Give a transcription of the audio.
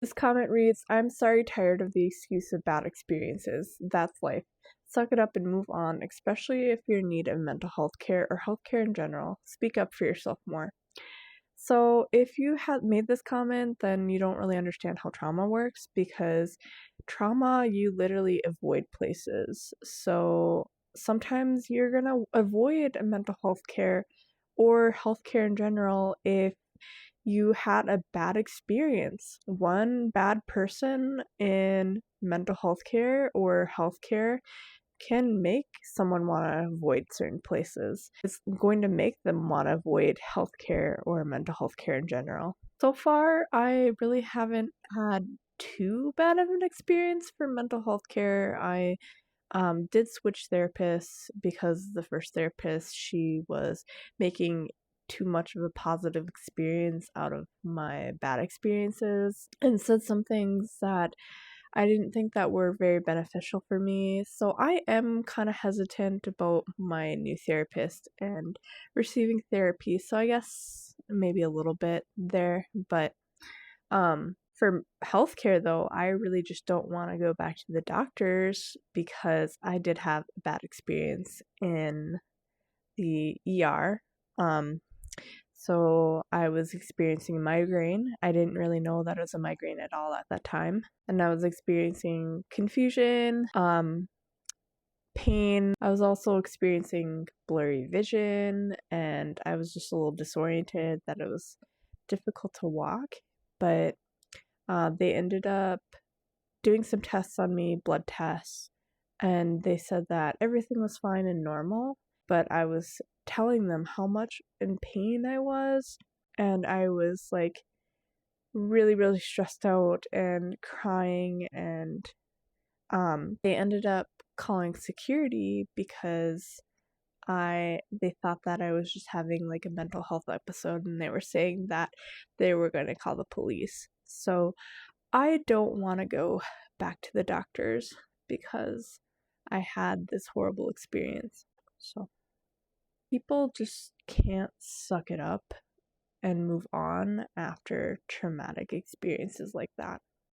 This comment reads, I'm sorry, tired of the excuse of bad experiences. That's life. Suck it up and move on, especially if you're in need of mental health care or healthcare in general. Speak up for yourself more. So, if you had made this comment, then you don't really understand how trauma works because trauma, you literally avoid places. So, sometimes you're gonna avoid a mental health care or healthcare in general if you had a bad experience. One bad person in mental health care or healthcare can make someone want to avoid certain places. It's going to make them want to avoid healthcare or mental health care in general. So far, I really haven't had too bad of an experience for mental health care. I did switch therapists because the first therapist, she was making too much of a positive experience out of my bad experiences and said some things that I didn't think that were very beneficial for me. So I am kind of hesitant about my new therapist and receiving therapy. So I guess maybe a little bit there, but for healthcare though, I really just don't want to go back to the doctors because I did have a bad experience in the ER. Um, so I was experiencing a migraine. I didn't really know that it was a migraine at all at that time. And I was experiencing confusion, pain. I was also experiencing blurry vision and I was just a little disoriented that it was difficult to walk. But they ended up doing some tests on me, blood tests, and they said that everything was fine and normal, but I was telling them how much in pain I was, and I was like really, really stressed out and crying, and they ended up calling security because they thought that I was just having like a mental health episode and they were saying that they were going to call the police. So I don't want to go back to the doctors because I had this horrible experience. So people just can't suck it up and move on after traumatic experiences like that.